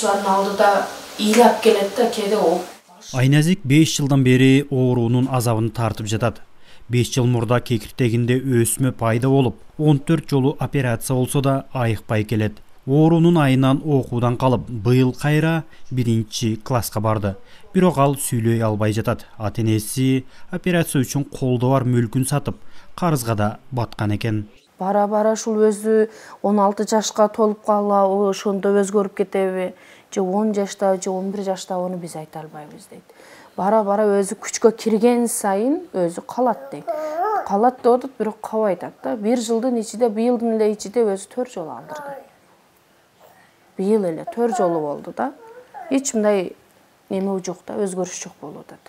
Ушулардын алдыда ыйлап келет да, кээде о. Айназик 5 жылдан бери оорунун азабын тартып жатат. 5 жыл мурда кекиртегинде өсмө пайда болуп, 14 жолу операция болсо да айыкпай келет. Оорунун айынан окуудан калып, быйыл кайра 1-класска барды. Бирок ал сүйлөй албай жатат. Ата-энеси операция үчүн колдо бар мүлкүн сатып, карызга да баткан экен. Бара-бара ушул өзү 16 жашка толуп калла, ошондо өзгөрүп кетеби, же 10 жашта, же 11 жашта, оны биз айта албайбыз дейт. Бара-бара өзү күчкө кирген сайын өзү калат дейт. Калат деп атат, бирок кабай айтат да. 1 жылдын ичинде, быйылдын эле ичинде өзү 4 жолу алдырды. Быйыл эле 4 жолу болду да. Эч мындай неме жок да, өзгөрүш жок болуп атат.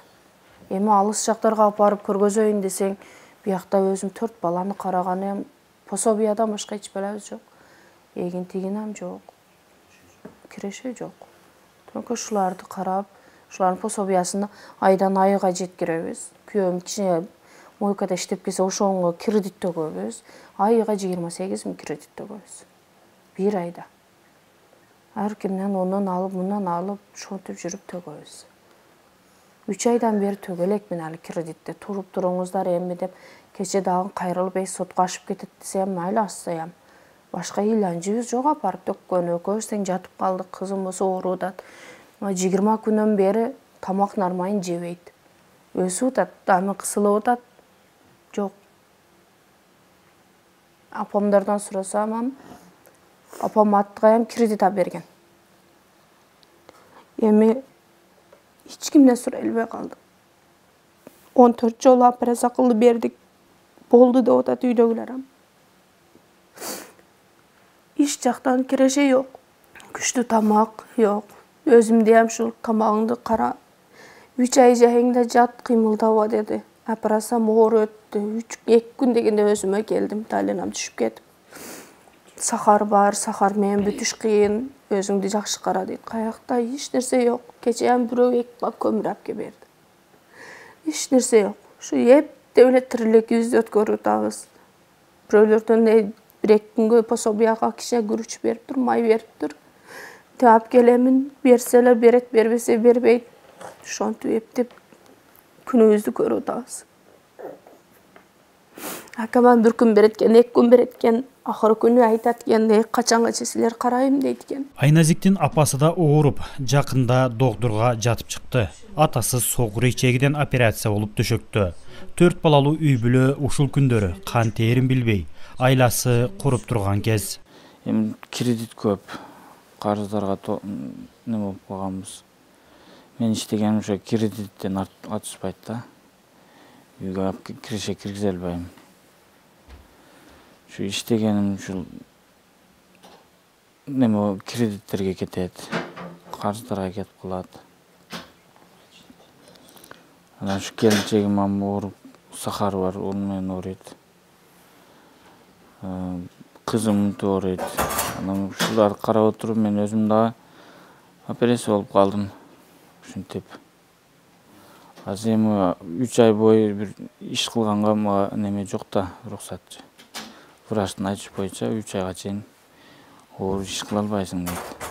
Эми алыс жактарга алып барып көргөзөйүн десең, биякта өзүм 4 баланы караганым, пособиядан башка эч балабыз жок. Эгин тигинам жок. Киреше жок. Только ушуларды карап, ушулардын пособиясына айдан айга жеткиребиз. Күйөөм кичине мойкада иштеп келсе, ошого кредит төгөбүз. Айга 28 000 кредит төгөбүз. 1 айда. Ар кимден онун алып, мундан алып, шонтип жүрүп төгөбүз. 3 айдан бери төгө элекмин али кредитти. Туруп туруңуздар эми деп, кече дагы кайрылып сотко ашып кетет десем, майли ашсаям. Башка иланчыбыз жок, апарып төккөн. Экөөбүз тең жатып калдык, кызым болсо оорудат. 20 күнөн бери тамак нормально жебейт. Өсүп атат, дами кысылып атат. Жок. Апамдардан сурасам, апам аттыгайым кредит алып берген. Эми эч кимден сурай албай калдым. 14 жолу операция кылды бердик. Болду деп атат үйдөгүлөр. Иш жактан киреше жок. Күчтүү тамак жок. Өзүмдө ham ушул тамагыңды кара. 3 ай жайыңда жат, кыймылдаба деди. Операциям оор өттү. 2 күн дегенде өзүмө келдим. Талинам түшүп кетип. Сахар бар, сахар менен бүтүш кыйын. Өзүңдү жакшы кара дейт. Каякта эч нерсе жок. Кече ham бирөө 2 бак көмүр алып келип берди. Эч нерсе жок. Ушу эп деп эле тириликибизди өткөрүп атабыз. Бирөөлөрдөн 1-2 күнгө пособияга кичине күрүч бериптир, май бериптир. Алып келемин, берселер берет, бербесе бербейт. Ошонтип эптеп күнүбүздү көрүп атабыз. Акаман 1 күн берет экен, 2 күн берет экен. Ахыры күнү айтат экен, качанга силер карайым дейт экен. Айназиктин апасы да ооруп, жакында доктурга жатып чыкты. Атасы согур ичегиден операция болуп төшөктө. 4 балалуу үй бүлө ушул күндөрү кан тээрин билбей, айласы куруп турган кез. Эми кредит көп. Карыздарга неме болуп калганбыз. Мен иштегеним ошо кредиттен атышпайт да. Үйгө киреше киргизе албайм. Şu iştegenim şu neme kreditlerge ketет, karzdara ketip kalat. Ana şu kelinçegim am ооруп, сахар бар, onu менен ооруйт. Kızım da ооруйт. Ana şular карап отуруп мен өзүм да операция болуп калдым. Ушинтип. Азыр эми 3 ай бою бир иш кылганга мага неме жок да, уруксат. Врачтын айтышы боюнча 3 айга чейин оор иш кыла албайсың дейт.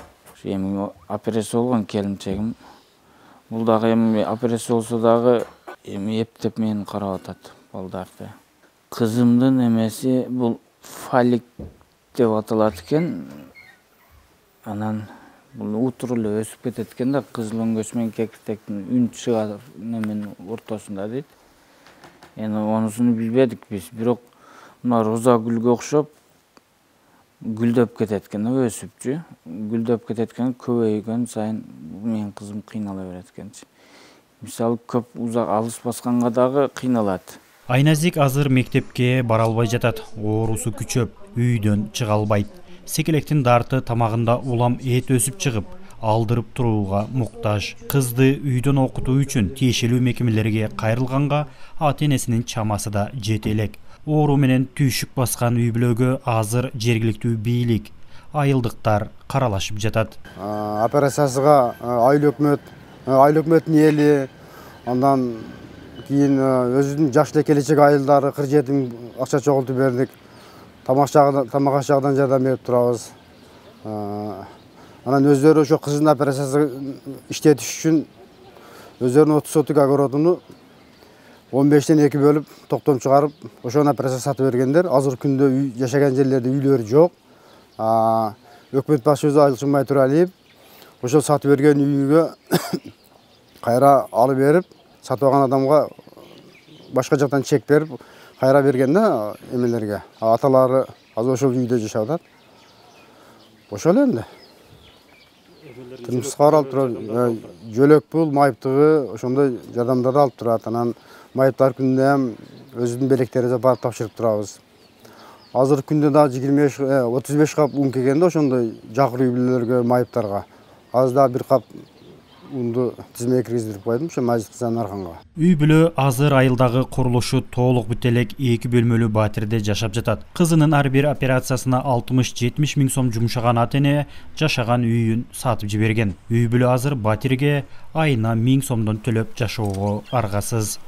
Эми операция болгон келинчегим. Бул дагы эми операция болсо дагы эми эптеп мени карап атат балдарды. Кызымдын эмеси бул фалик деп аталат экен. Анан бул утур эле өсүп кетет экен да, кызыл өңгөч менен кекиртектин үн чыгар неменин ортосунда дейт. Эми онусуну билбедик биз, бирок мына роза гүлгө окшоп гүлдөп кетет экен, өсүпчү. Гүлдөп кетет экен, көбөйгөн сайын менин кызым кыйнала берет экенчи. Мисалы көп узак алыс басканга дагы кыйналат. Айназик азыр мектепке бара албай жатат. Оорусу күчөп, үйдөн чыга албайт. Секелектин дарты тамагында улам эт өсүп чыгып, алдырып турууга муктаж. Кызды үйдөн окутуу үчүн тиешелүү мекемелерге кайрылганга ата-энесинин чамасы да жете элек. Оору менен түйшүк баскан үй бүлөгө азыр жергиликтүү бийлик, айылдыктар каралашып жатат. Операциясыга айыл өкмөттүн эли, андан кийин өзүнүн жаш эле келечек айылдары 47 000 акча чогултуп бердик. Тамак ашыгынан жардам берип турабыз. Анан өздөрү ошо кыздын операциясын иштетиш үчүн өздөрүнүн 30 соток огородуну 15-тен 2 бөлүп, токтом чыгарып, ошонун операция сатып бергендер. Азыркы күндө жашаган жерлерде үйлөрү жок. Өкмөт башчыбыз Алчынбай Туралиев ошол сатып берген үйгө кайра алып берип, сатып алган адамга башка жактан чек берип, кайра берген да эмелерге. Аталары азыр ошол үйдө жашап атат. Ошол энди. Тынчсыз каралып турат. Жөлөк пул, майыптыгы ошондой жардамдарды алып турат. Анан майыптар күндө ham өзүнүн белектерибизге барып тапшырып турабыз. Азыркы күндө да 35 кап un келгенде ошондой жакыр үй бүлөлөргө, майыптарга. Азыр да бир кап унду тизмеге киргиздирип койдум ошо Мажит кызанын арканга. Үй бүлө азыр айылдагы курулушу толук бүт элек 2 бөлмөлүү батирде жашап жатат. Кызынын ар бир операциясына 60-70 миң сом жумшаган ата-эне жашаган үйүн сатып жиберген. Үй бүлө азыр батирге айына 1000 сомдон төлөп жашоого аргасыз.